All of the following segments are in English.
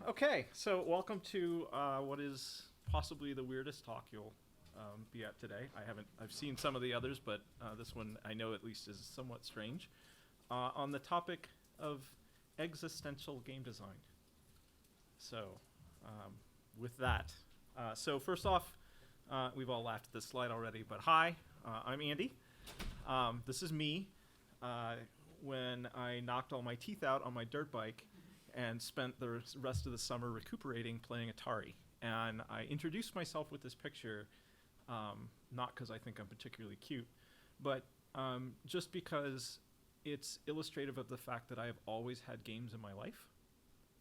Okay, so welcome to what is possibly the weirdest talk you'll be at today. I've seen some of the others, but this one I know at least is somewhat strange. On the topic of existential game design. So, with that, so first off, we've all laughed at this slide already, but hi, I'm Andy. This is me when I knocked all my teeth out on my dirt bike and spent the rest of the summer recuperating playing Atari. And I introduced myself with this picture, not because I think I'm particularly cute, but just because it's illustrative of the fact that I have always had games in my life.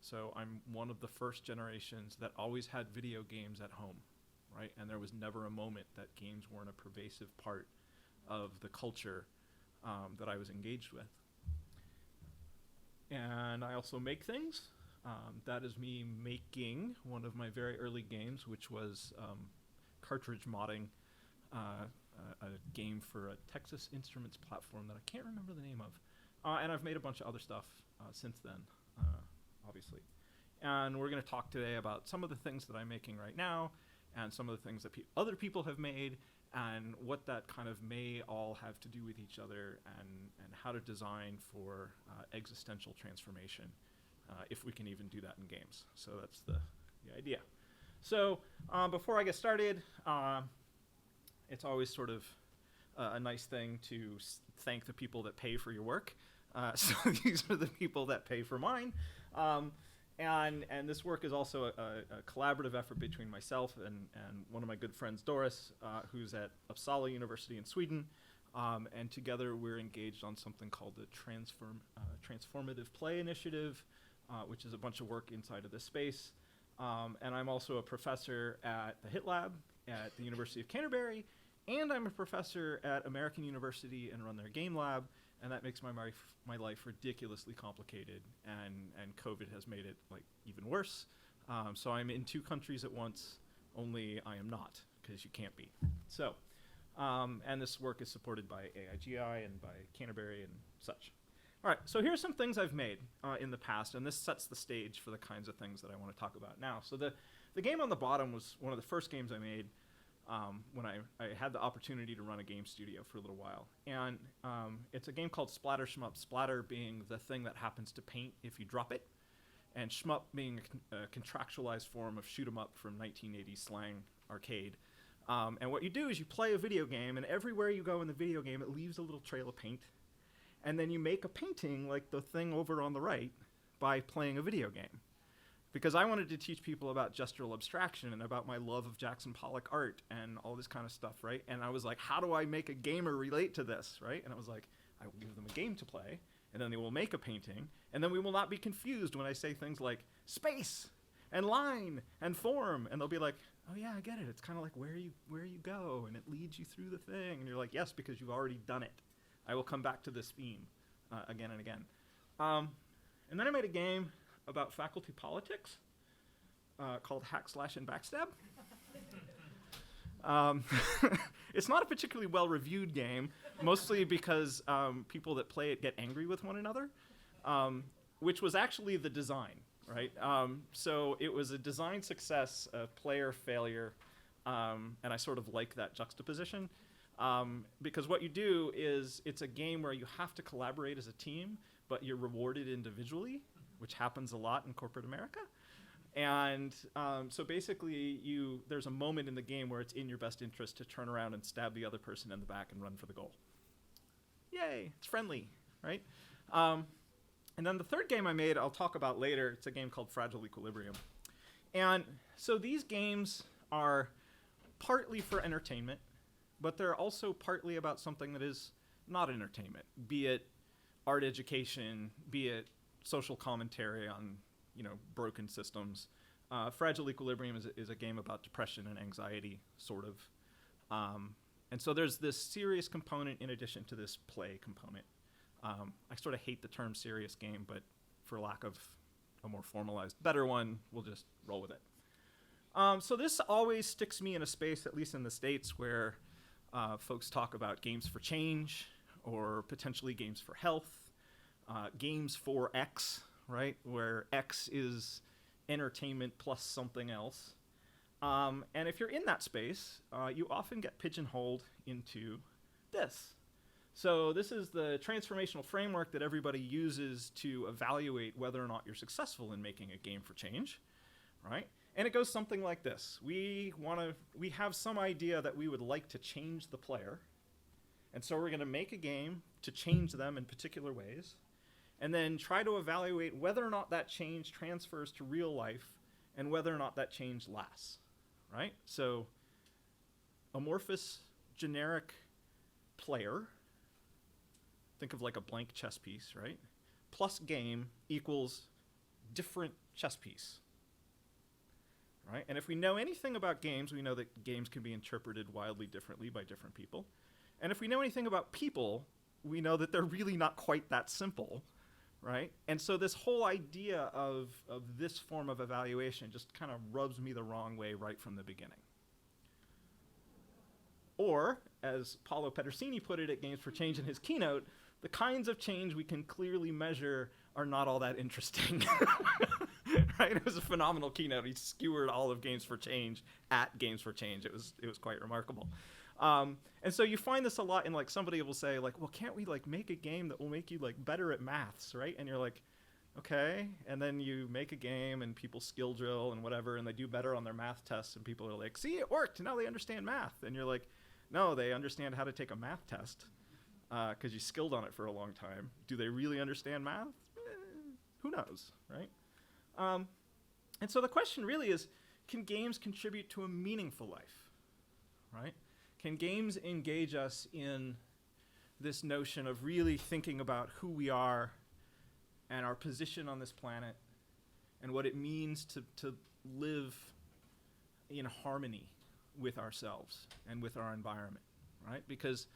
So I'm one of the first generations that always had video games at home, right? And there was never a moment that games weren't a pervasive part of the culture that I was engaged with. And I also make things. That is me making one of my very early games, which was cartridge modding a game for a Texas Instruments platform that I can't remember the name of. And I've made a bunch of other stuff since then, obviously. And we're going to talk today about some of the things that I'm making right now and some of the things that other people have made and what that kind of may all have to do with each other and how to design for existential transformation, if we can even do that in games. So that's the idea. So before I get started, it's always sort of a nice thing to thank the people that pay for your work. So these are the people that pay for mine. And this work is also a collaborative effort between myself and one of my good friends, Doris, who's at Uppsala University in Sweden. And together we're engaged on something called the Transformative Play Initiative, which is a bunch of work inside of this space. And I'm also a professor at the HIT Lab at the University of Canterbury, and I'm a professor at American University and run their game lab. And that makes my life ridiculously complicated, and COVID has made it like even worse. So I'm in 2 countries at once, only I am not, because you can't be. So, and this work is supported by AIGI and by Canterbury and such. All right, so here's some things I've made in the past, and this sets the stage for the kinds of things that I want to talk about now. So the game on the bottom was one of the first games I made when I had the opportunity to run a game studio for a little while. And it's a game called Splatter Shmup, splatter being the thing that happens to paint if you drop it, and shmup being a contractualized form of shoot 'em up from 1980s slang arcade. And what you do is you play a video game, and everywhere you go in the video game, it leaves a little trail of paint. And then you make a painting like the thing over on the right by playing a video game. Because I wanted to teach people about gestural abstraction and about my love of Jackson Pollock art and all this kind of stuff, right? And I was like, how do I make a gamer relate to this, right? And I was like, I will give them a game to play, and then they will make a painting, and then we will not be confused when I say things like space and line and form, and they'll be like, oh yeah, I get it. It's kind of like where you go, and it leads you through the thing, and you're like, yes, because you've already done it. I will come back to this theme again and again. And then I made a game about faculty politics called Hack, Slash, and Backstab. It's not a particularly well-reviewed game, mostly because people that play it get angry with one another, which was actually the design, right? So it was a design success, a player failure, and I sort of like that juxtaposition. Because what you do is it's a game where you have to collaborate as a team, but you're rewarded individually, which happens a lot in corporate America. And so basically there's a moment in the game where it's in your best interest to turn around and stab the other person in the back and run for the goal. Yay, it's friendly, right? And then the third game I made, I'll talk about later. It's a game called Fragile Equilibrium. And so these games are partly for entertainment, but they're also partly about something that is not entertainment, be it art education, be it social commentary on, broken systems. Fragile Equilibrium is a game about depression and anxiety, sort of. And so there's this serious component in addition to this play component. I sort of hate the term serious game, but for lack of a more formalized, better one, we'll just roll with it. So this always sticks me in a space, at least in the States, where folks talk about games for change or potentially games for health, games for X, right? Where X is entertainment plus something else. And if you're in that space, you often get pigeonholed into this. So this is the transformational framework that everybody uses to evaluate whether or not you're successful in making a game for change, right? And it goes something like this. We have some idea that we would like to change the player, and so we're going to make a game to change them in particular ways, and then try to evaluate whether or not that change transfers to real life and whether or not that change lasts, right? So amorphous, generic player, think of like a blank chess piece, right? Plus game equals different chess piece, right? And if we know anything about games, we know that games can be interpreted wildly differently by different people. And if we know anything about people, we know that they're really not quite that simple, right? And so this whole idea of this form of evaluation just kind of rubs me the wrong way right from the beginning. Or, as Paolo Pedersini put it at Games for Change in his keynote, the kinds of change we can clearly measure are not all that interesting. Right? It was a phenomenal keynote. He skewered all of Games for Change at Games for Change. It was quite remarkable. And so you find this a lot in, like, somebody will say, like, well, can't we, like, make a game that will make you, like, better at maths, right? And you're like, okay. And then you make a game and people skill drill and whatever, and they do better on their math tests, and people are like, see, it worked. Now they understand math. And you're like, no, they understand how to take a math test because you skilled on it for a long time. Do they really understand math? Who knows, right? And so the question really is, can games contribute to a meaningful life, right? Can games engage us in this notion of really thinking about who we are and our position on this planet and what it means to live in harmony with ourselves and with our environment, right? Because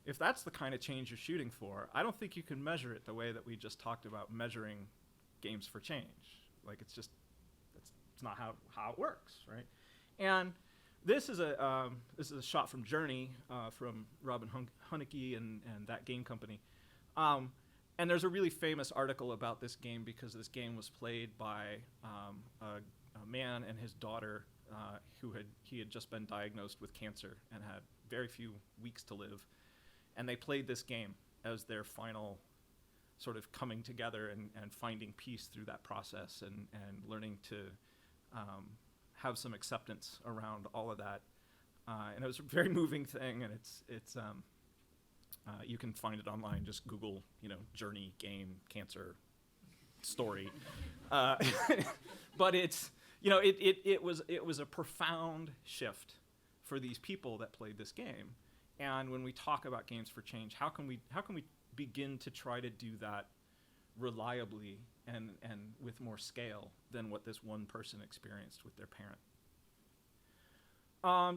if that's the kind of change you're shooting for, I don't think you can measure it the way that we just talked about measuring Games for Change. Like, it's not how it works, right? And this is a shot from Journey from Robin Hunicke and that game company. And there's a really famous article about this game because this game was played by a man and his daughter he had just been diagnosed with cancer and had very few weeks to live. And they played this game as their final sort of coming together and finding peace through that process and learning to have some acceptance around all of that. And it was a very moving thing, and it's you can find it online. Just Google, Journey game cancer story. But it's, it was a profound shift for these people that played this game. And when we talk about Games for Change, how can we begin to try to do that reliably and with more scale than what this one person experienced with their parent?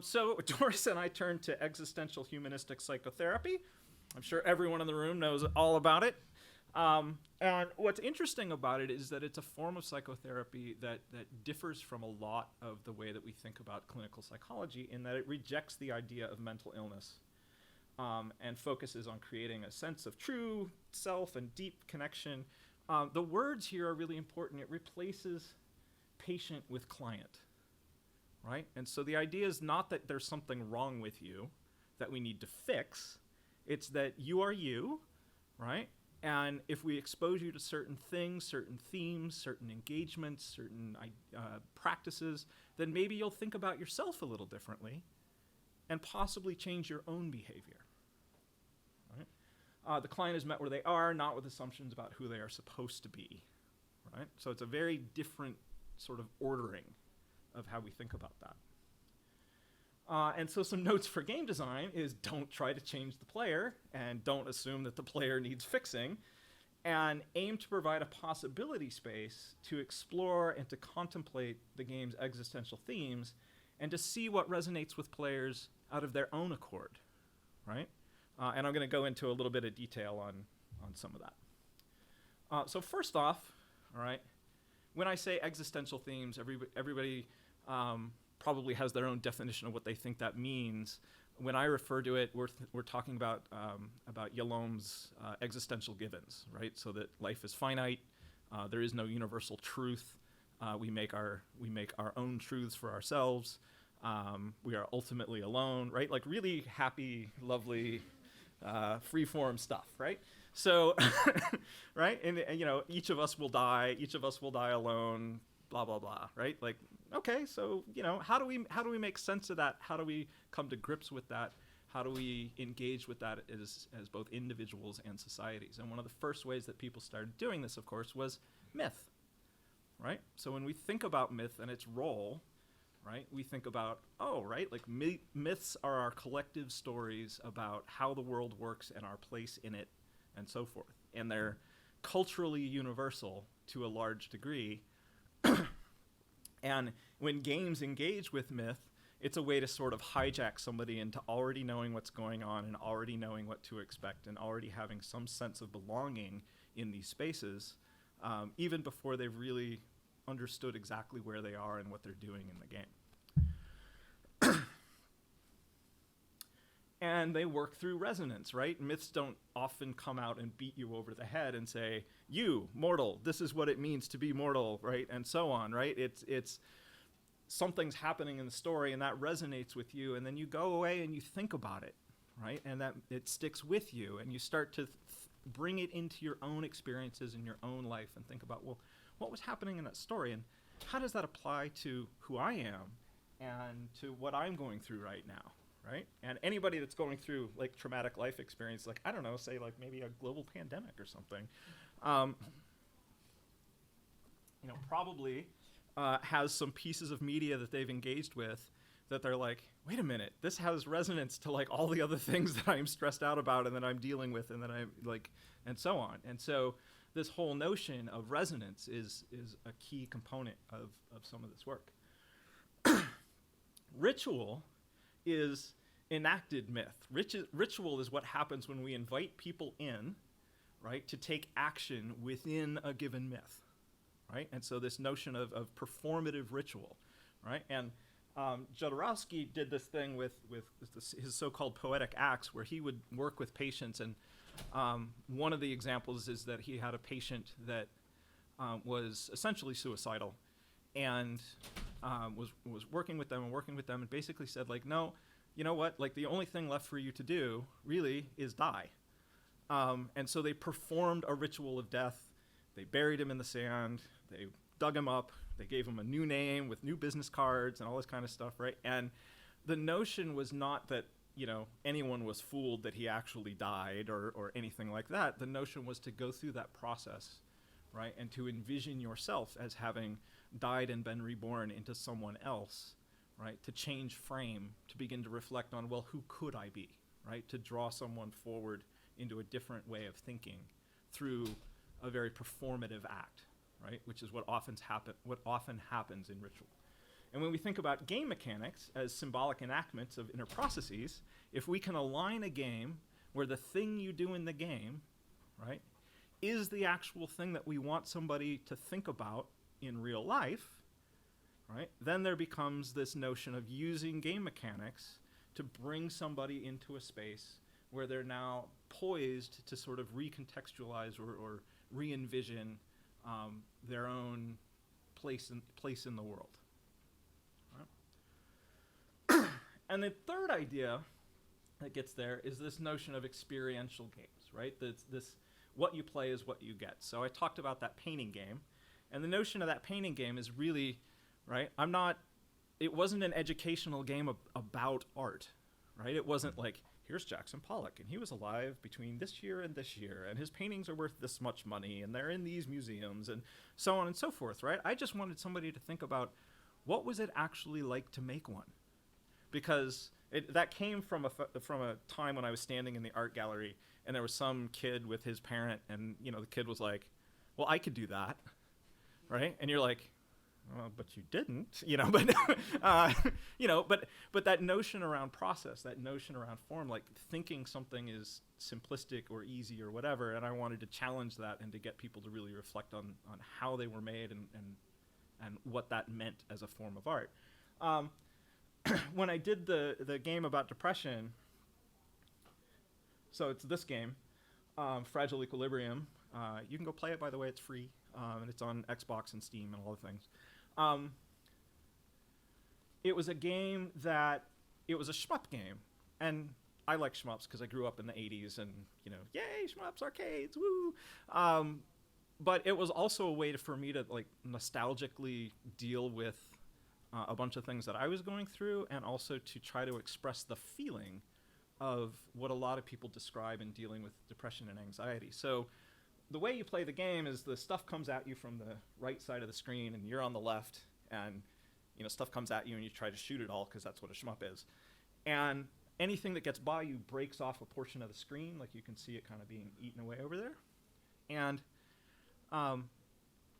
So Doris and I turned to existential humanistic psychotherapy. I'm sure everyone in the room knows all about it. And what's interesting about it is that it's a form of psychotherapy that differs from a lot of the way that we think about clinical psychology, in that it rejects the idea of mental illness and focuses on creating a sense of true self and deep connection. The words here are really important. It replaces patient with client, right? And so the idea is not that there's something wrong with you that we need to fix. It's that you are you, right? And if we expose you to certain things, certain themes, certain engagements, certain practices, then maybe you'll think about yourself a little differently and possibly change your own behavior. Right? The client is met where they are, not with assumptions about who they are supposed to be. Right? So it's a very different sort of ordering of how we think about that. And so some notes for game design is don't try to change the player and don't assume that the player needs fixing, and aim to provide a possibility space to explore and to contemplate the game's existential themes and to see what resonates with players out of their own accord, right? And I'm going to go into a little bit of detail on some of that. So first off, all right, when I say existential themes, everybody probably has their own definition of what they think that means. When I refer to it, we're talking about Yalom's existential givens, right? So that life is finite, there is no universal truth, We make our own truths for ourselves. We are ultimately alone, right? Like really happy, lovely, free-form stuff, right? So, right? And you know, each of us will die. Each of us will die alone. Blah blah blah, right? Like, okay, so you know, how do we make sense of that? How do we come to grips with that? How do we engage with that as both individuals and societies? And one of the first ways that people started doing this, of course, was myth, right? So when we think about myth and its role, right, we think about, oh, right, like myths are our collective stories about how the world works and our place in it and so forth. And they're culturally universal to a large degree. And when games engage with myth, it's a way to sort of hijack somebody into already knowing what's going on and already knowing what to expect and already having some sense of belonging in these spaces, even before they've really understood exactly where they are and what they're doing in the game. And they work through resonance, right? Myths don't often come out and beat you over the head and say, you, mortal, this is what it means to be mortal, right? And so on, right? It's something's happening in the story and that resonates with you, and then you go away and you think about it, right? And that it sticks with you, and you start to bring it into your own experiences in your own life and think about, well, what was happening in that story, and how does that apply to who I am and to what I'm going through right now, right? And anybody that's going through like traumatic life experience, like, I don't know, say like maybe a global pandemic or something, you know, probably has some pieces of media that they've engaged with that they're like, wait a minute, this has resonance to like all the other things that I'm stressed out about and that I'm dealing with and that I'm like, and so on. And so this whole notion of resonance is a key component of some of this work. Ritual is enacted myth. Ritual is what happens when we invite people in, right, to take action within a given myth. Right? And so this notion of performative ritual, right? And Jodorowsky did this thing with his so-called poetic acts where he would work with patients. And one of the examples is that he had a patient that was essentially suicidal and was working with them and basically said, like, no, you know what? Like, the only thing left for you to do really is die. And so they performed a ritual of death. They buried him in the sand. They dug him up. They gave him a new name with new business cards and all this kind of stuff, right? And the notion was not that, you know, anyone was fooled that he actually died or anything like that. The notion was to go through that process, right? And to envision yourself as having died and been reborn into someone else, right? To change frame, to begin to reflect on, well, who could I be, right? To draw someone forward into a different way of thinking through a very performative act, right? Which is what often happens in ritual. And when we think about game mechanics as symbolic enactments of inner processes, if we can align a game where the thing you do in the game, right, is the actual thing that we want somebody to think about in real life, right, then there becomes this notion of using game mechanics to bring somebody into a space where they're now poised to sort of recontextualize or re-envision their own place in the world. Right? And the third idea that gets there is this notion of experiential games, right? This what you play is what you get. So I talked about that painting game, and the notion of that painting game is really, right? It wasn't an educational game about art, right? It wasn't like, here's Jackson Pollock, and he was alive between this year and this year, and his paintings are worth this much money, and they're in these museums, and so on and so forth, right? I just wanted somebody to think about, what was it actually like to make one? Because that came from a time when I was standing in the art gallery, and there was some kid with his parent, and you know, the kid was like, well, I could do that, right? And you're like, but you didn't, you know, but, you know, but that notion around process, that notion around form, like thinking something is simplistic or easy or whatever, and I wanted to challenge that and to get people to really reflect on how they were made and what that meant as a form of art. When I did the game about depression, so it's this game, Fragile Equilibrium. You can go play it, by the way, it's free. and it's on Xbox and Steam and all the things. It was a game that, it was a shmup game, and I like shmups because I grew up in the 80s and, you know, yay, shmups, arcades, woo! But it was also a way for me to, like, nostalgically deal with a bunch of things that I was going through, and also to try to express the feeling of what a lot of people describe in dealing with depression and anxiety. So the way you play the game is the stuff comes at you from the right side of the screen, and you're on the left, and, you know, stuff comes at you and you try to shoot it all because that's what a shmup is. And anything that gets by you breaks off a portion of the screen, like you can see it kind of being eaten away over there. And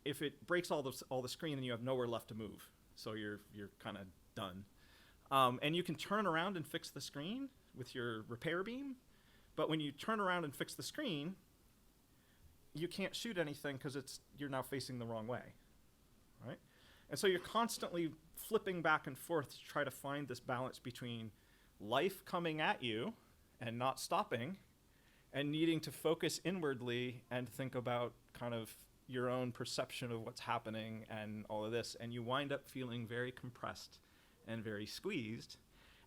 if it breaks all the screen, then you have nowhere left to move. So you're kind of done. And you can turn around and fix the screen with your repair beam. But when you turn around and fix the screen, you can't shoot anything because you're now facing the wrong way, right? And so you're constantly flipping back and forth to try to find this balance between life coming at you and not stopping, and needing to focus inwardly and think about kind of your own perception of what's happening and all of this. And you wind up feeling very compressed and very squeezed.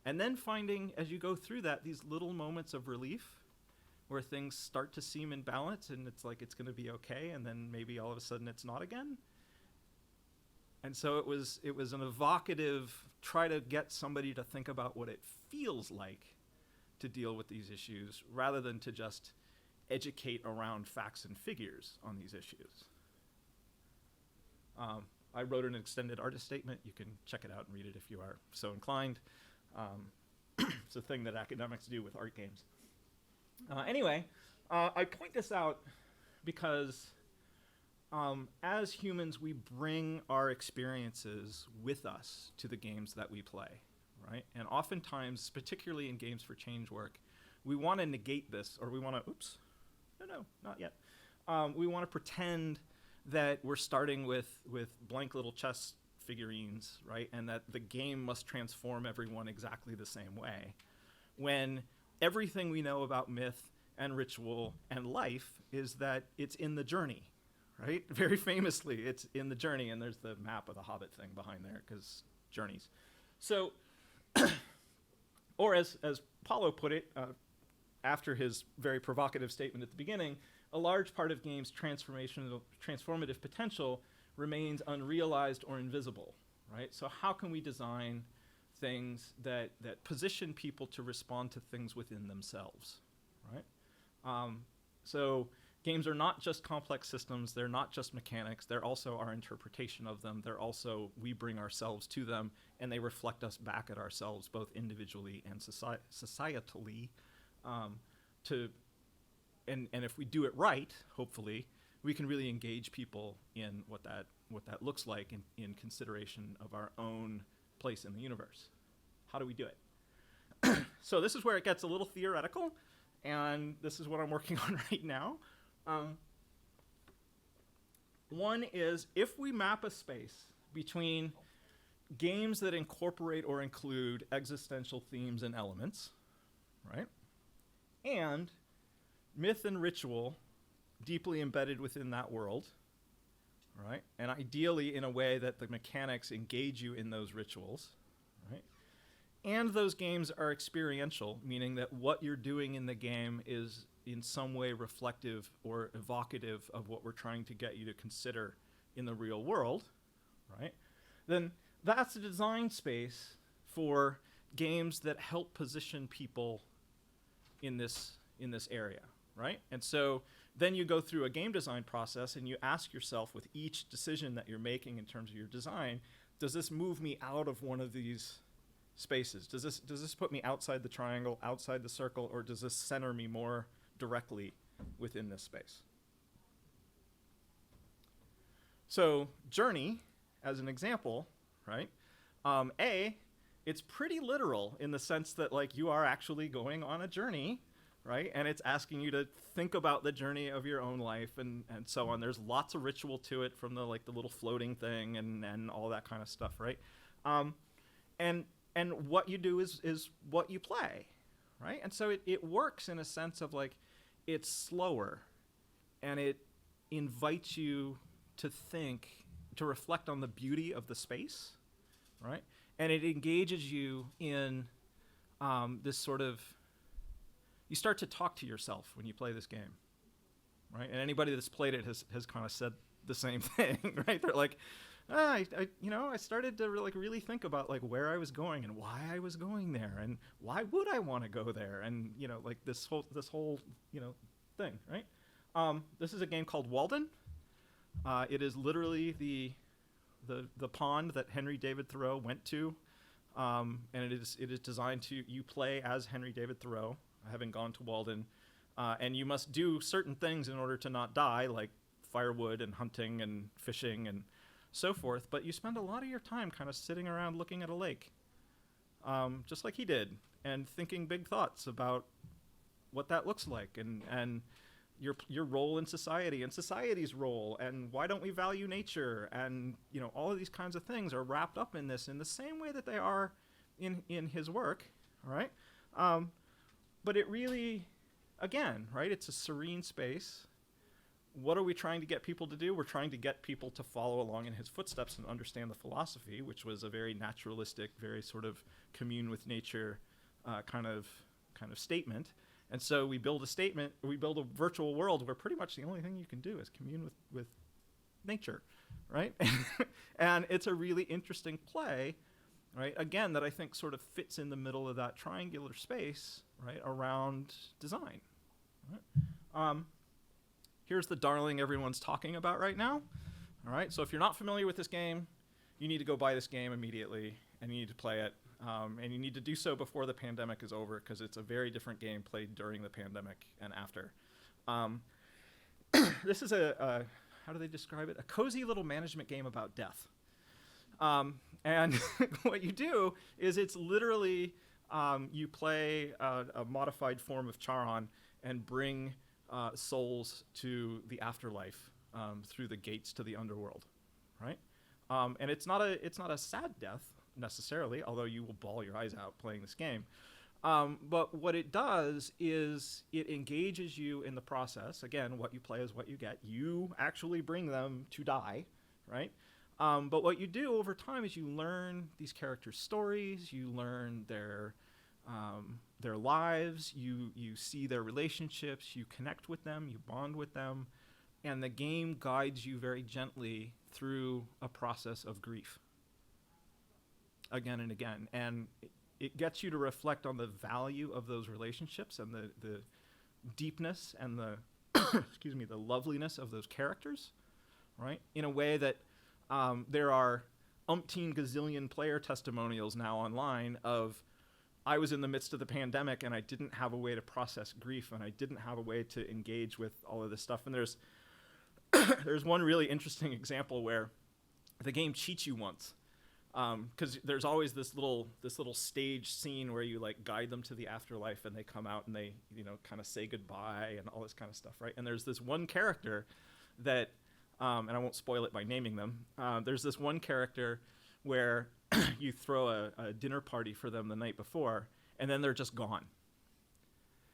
And then finding, as you go through that, these little moments of relief where things start to seem in balance and it's like it's going to be okay, and then maybe all of a sudden it's not again. And so it was an evocative, try to get somebody to think about what it feels like to deal with these issues, rather than to just educate around facts and figures on these issues. I wrote an extended artist statement. You can check it out and read it if you are so inclined. It's a thing that academics do with art games. Anyway, I point this out because as humans, we bring our experiences with us to the games that we play, right? And oftentimes, particularly in games for change work, we want to negate this, or we want to, no, not yet. We want to pretend that we're starting with blank little chess figurines, right? And that the game must transform everyone exactly the same way, when everything we know about myth and ritual and life is that it's in the journey, right? Very famously, it's in the journey, and there's the map of the Hobbit thing behind there, because journeys. So, or as Paulo put it, after his very provocative statement at the beginning, a large part of games' transformative potential remains unrealized or invisible, right? So how can we design things that position people to respond to things within themselves, right? So games are not just complex systems, they're not just mechanics, they're also our interpretation of them, they're also, we bring ourselves to them, and they reflect us back at ourselves, both individually and societally, and if we do it right, hopefully, we can really engage people in what that looks like in consideration of our own place in the universe. How do we do it? So this is where it gets a little theoretical, and this is what I'm working on right now. One is, if we map a space between games that incorporate or include existential themes and elements, right, and myth and ritual deeply embedded within that world, right, and ideally in a way that the mechanics engage you in those rituals, right, and those games are experiential, meaning that what you're doing in the game is in some way reflective or evocative of what we're trying to get you to consider in the real world, right, then that's a design space for games that help position people in this area, right? And so then you go through a game design process and you ask yourself, with each decision that you're making in terms of your design, does this move me out of one of these spaces? Does this put me outside the triangle, outside the circle, or does this center me more directly within this space? So Journey, as an example, right? It's pretty literal in the sense that, like, you are actually going on a journey, right? And it's asking you to think about the journey of your own life and so on. There's lots of ritual to it, from the little floating thing and all that kind of stuff, right? And what you do is what you play, right? And so it works in a sense of, like, it's slower and it invites you to think, to reflect on the beauty of the space, right? And it engages you in this sort of, you start to talk to yourself when you play this game, right? And anybody that's played it has kind of said the same thing, right? They're like, I started to really think about like where I was going and why I was going there and why would I want to go there, and like this whole thing, right? This is a game called Walden. It is literally the pond that Henry David Thoreau went to, and it is designed to, you play as Henry David Thoreau, having gone to Walden, and you must do certain things in order to not die, like firewood and hunting and fishing and so forth, but you spend a lot of your time kind of sitting around looking at a lake, just like he did, and thinking big thoughts about what that looks like, and your role in society and society's role, and why don't we value nature, and all of these kinds of things are wrapped up in this in the same way that they are in his work, all right? But it really, again, right, it's a serene space. What are we trying to get people to do? We're trying to get people to follow along in his footsteps and understand the philosophy, which was a very naturalistic, very sort of commune with nature kind of statement. And so we build a virtual world where pretty much the only thing you can do is commune with nature, right? And it's a really interesting play, right? Again, that I think sort of fits in the middle of that triangular space, right, around design, right? Here's the darling everyone's talking about right now. All right, so if you're not familiar with this game, you need to go buy this game immediately, and you need to play it. And you need to do so before the pandemic is over, because it's a very different game played during the pandemic and after. This is how do they describe it? A cozy little management game about death. And what you do is it's literally, you play a modified form of Charon and bring souls to the afterlife through the gates to the underworld, right? And it's not a sad death necessarily, although you will bawl your eyes out playing this game. But what it does is it engages you in the process. Again, what you play is what you get. You actually bring them to die, right? But what you do over time is you learn these characters' stories, you learn their lives, you see their relationships, you connect with them, you bond with them, and the game guides you very gently through a process of grief again and again. And it gets you to reflect on the value of those relationships and the deepness and the excuse me, the loveliness of those characters, right? In a way that there are umpteen gazillion player testimonials now online of, I was in the midst of the pandemic and I didn't have a way to process grief, and I didn't have a way to engage with all of this stuff. And there's there's one really interesting example where the game cheats you once, because there's always this little stage scene where you like guide them to the afterlife, and they come out and they kind of say goodbye and all this kind of stuff, right? And there's this one character that, and I won't spoil it by naming them. There's this one character where you throw a dinner party for them the night before, and then they're just gone.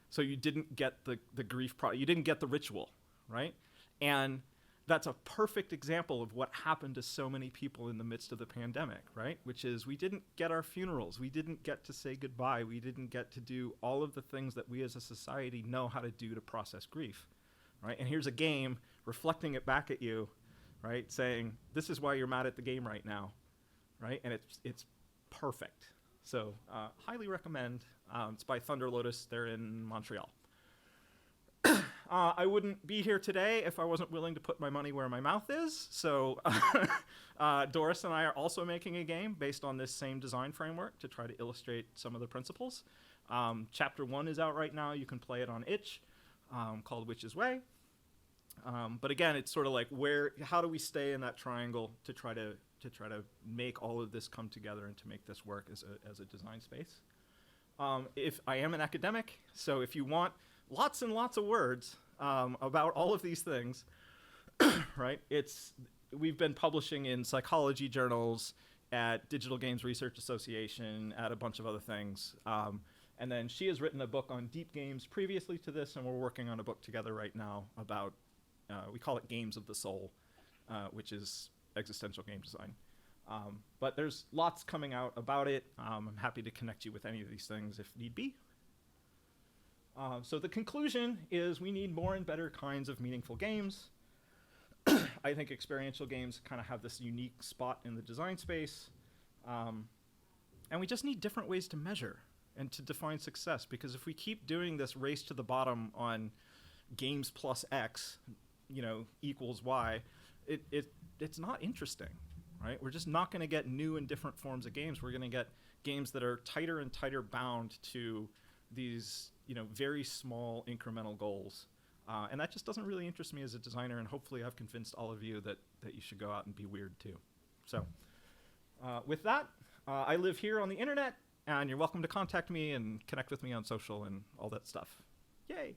So you didn't get the grief you didn't get the ritual, right? And that's a perfect example of what happened to so many people in the midst of the pandemic, right? Which is, we didn't get our funerals, we didn't get to say goodbye, we didn't get to do all of the things that we as a society know how to do to process grief, right? And here's a game reflecting it back at you, right? Saying, this is why you're mad at the game right now, right? And it's perfect. So highly recommend. It's by Thunder Lotus. They're in Montreal. I wouldn't be here today if I wasn't willing to put my money where my mouth is. So Doris and I are also making a game based on this same design framework to try to illustrate some of the principles. Chapter 1 is out right now. You can play it on itch, called Witch's Way. But again, it's sort of like, how do we stay in that triangle to try to make all of this come together and to make this work as a design space. If I am an academic, so if you want lots and lots of words about all of these things, right? We've been publishing in psychology journals, at Digital Games Research Association, at a bunch of other things. And then she has written a book on deep games previously to this, and we're working on a book together right now about, we call it Games of the Soul, which is existential game design. But there's lots coming out about it. I'm happy to connect you with any of these things if need be. So the conclusion is we need more and better kinds of meaningful games. I think experiential games kind of have this unique spot in the design space. And we just need different ways to measure and to define success, because if we keep doing this race to the bottom on games plus X, equals Y, it's not interesting, right? We're just not going to get new and different forms of games. We're going to get games that are tighter and tighter bound to these, very small incremental goals. And that just doesn't really interest me as a designer, and hopefully I've convinced all of you that you should go out and be weird too. So with that, I live here on the internet, and you're welcome to contact me and connect with me on social and all that stuff. Yay!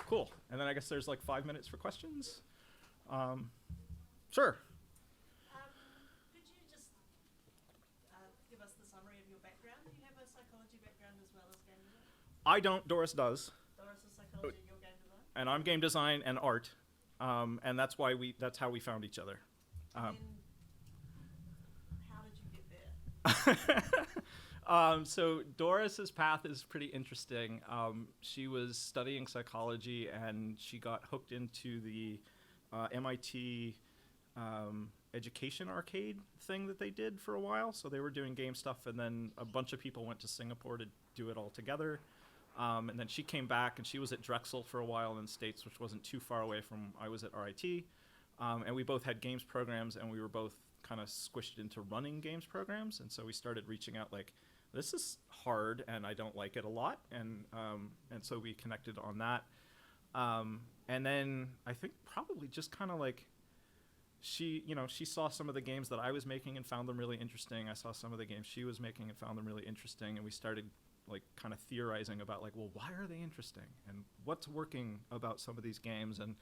Cool. And then I guess there's like 5 minutes for questions. Sure. Could you just give us the summary of your background? Do you have a psychology background as well as game design? I don't. Doris does. Doris is psychology, you're game design? And I'm game design and art. And that's how we found each other. And how did you get there? So Doris's path is pretty interesting. She was studying psychology, and she got hooked into the MIT education arcade thing that they did for a while. So they were doing game stuff, and then a bunch of people went to Singapore to do it all together. And then she came back, and she was at Drexel for a while in the States, which wasn't too far away from I was at RIT. And we both had games programs, and we were both kind of squished into running games programs. And so we started reaching out like, this is hard, and I don't like it a lot. And so we connected on that. And then I think probably just kind of like she saw some of the games that I was making and found them really interesting. I saw some of the games she was making and found them really interesting. And we started like kind of theorizing about like, well, why are they interesting? And what's working about some of these games? And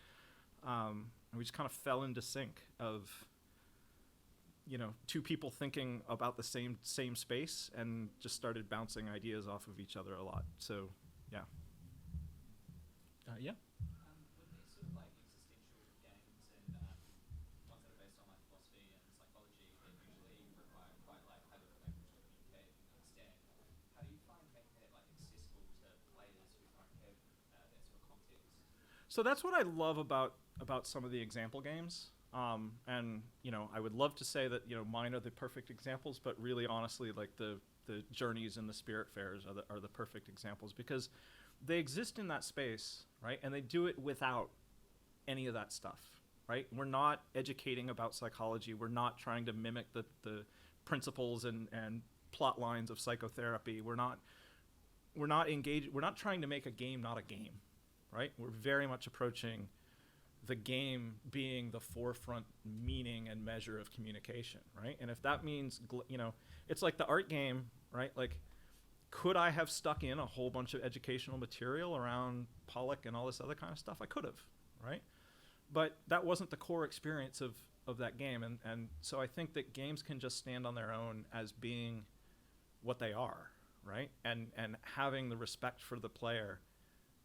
we just kind of fell into sync of, two people thinking about the same space, and just started bouncing ideas off of each other a lot. So, yeah. Yeah. With these sort of like existential games and ones that are based on like philosophy and psychology, they usually require quite like high level language to communicate and understand. How do you find making it like accessible to players who don't have that sort of context? So that's what I love about some of the example games. And I would love to say that mine are the perfect examples, but really honestly, like the journeys and the spirit fairs are the perfect examples, because they exist in that space, right? And they do it without any of that stuff, right? We're not educating about psychology. We're not trying to mimic the principles and plot lines of psychotherapy. We're not engaged. We're not trying to make a game not a game, right? We're very much approaching the game being the forefront meaning and measure of communication, right? And if that means, it's like the art game, right? Like, could I have stuck in a whole bunch of educational material around Pollock and all this other kind of stuff? I could have, right? But that wasn't the core experience of that game. And so I think that games can just stand on their own as being what they are, right? And having the respect for the player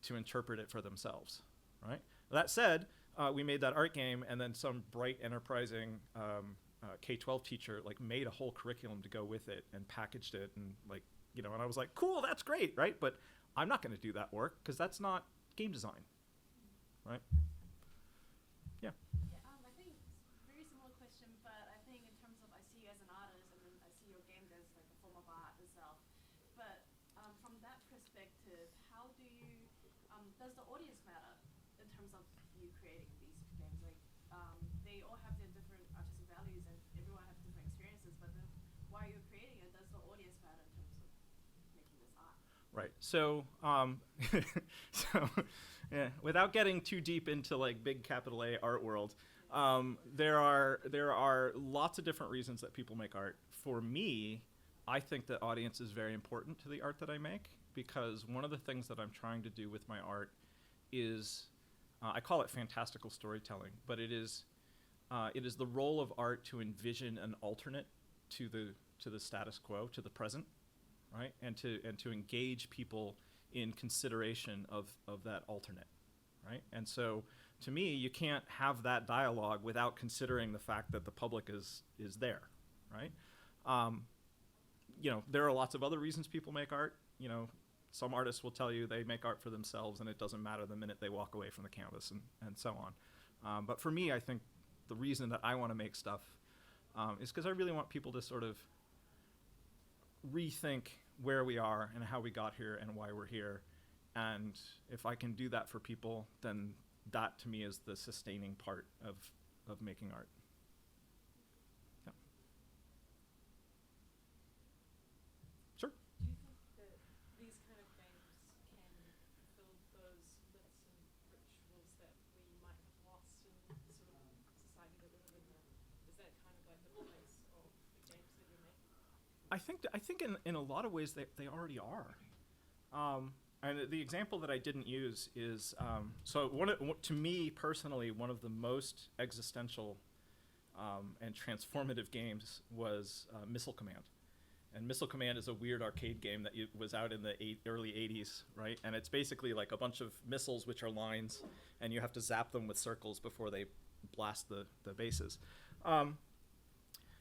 to interpret it for themselves, right? That said, we made that art game, and then some bright, enterprising K-12 teacher like made a whole curriculum to go with it and packaged it, and like, and I was like, cool, that's great, right? But I'm not going to do that work because that's not game design, right? Yeah. I think very similar question, but I think in terms of I see you as an artist, and then I see your game as like a form of art itself. But from that perspective, how do you does the audience matter in terms of you creating these games? Like they all have their different artistic values, and everyone has different experiences. But then while you're creating it, does the audience matter in terms of making this art? Right. So, yeah, without getting too deep into like big capital A art world, there are lots of different reasons that people make art. For me, I think that audience is very important to the art that I make, because one of the things that I'm trying to do with my art is, I call it fantastical storytelling, but it is the role of art to envision an alternate to the status quo, to the present, right? And to engage people in consideration of that alternate, right? And so, to me, you can't have that dialogue without considering the fact that the public is there, right? There are lots of other reasons people make art. Some artists will tell you they make art for themselves and it doesn't matter the minute they walk away from the canvas and so on. But for me, I think the reason that I want to make stuff is because I really want people to sort of rethink where we are and how we got here and why we're here. And if I can do that for people, then that to me is the sustaining part of making art. Yeah. Sure. Do you think that these kind of games can fulfill those myths and rituals that we might have lost in the sort of society that we live in now? Is that kind of like the place of the games that you're making? I think in a lot of ways they already are. And the example that I didn't use is to me personally, one of the most existential and transformative games was Missile Command. And Missile Command is a weird arcade game that was out in the early 80s, right? And it's basically like a bunch of missiles which are lines, and you have to zap them with circles before they blast the bases.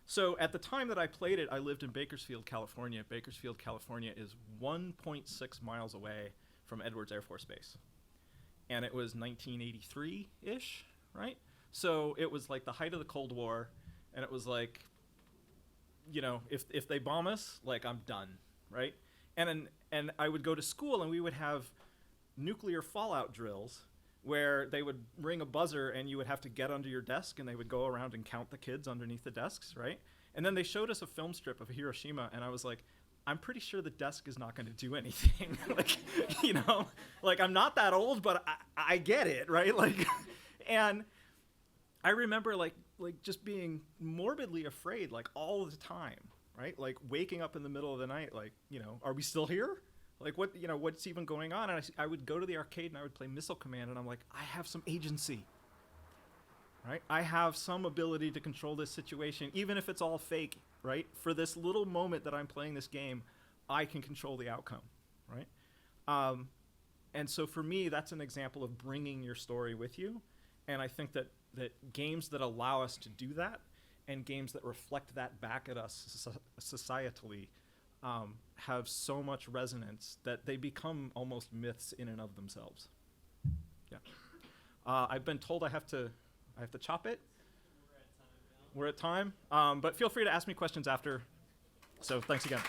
So at the time that I played it, I lived in Bakersfield, California. Bakersfield, California is 1.6 miles away from Edwards Air Force Base. And it was 1983-ish, right? So it was like the height of the Cold War, and it was like, if they bomb us, like, I'm done, right? And I would go to school, and we would have nuclear fallout drills where they would ring a buzzer and you would have to get under your desk and they would go around and count the kids underneath the desks, right? And then they showed us a film strip of Hiroshima and I was like, I'm pretty sure the desk is not going to do anything. Like, I'm not that old, but I get it, right? Like, and I remember like just being morbidly afraid, like, all the time, right? Like waking up in the middle of the night, like, are we still here? Like, what's even going on? And I would go to the arcade and I would play Missile Command and I'm like, I have some agency, right? I have some ability to control this situation, even if it's all fake, right? For this little moment that I'm playing this game, I can control the outcome, right? And so for me, that's an example of bringing your story with you. And I think that games that allow us to do that and games that reflect that back at us societally have so much resonance that they become almost myths in and of themselves. Yeah. I've been told I have to chop it. We're at time. But feel free to ask me questions after. So thanks again.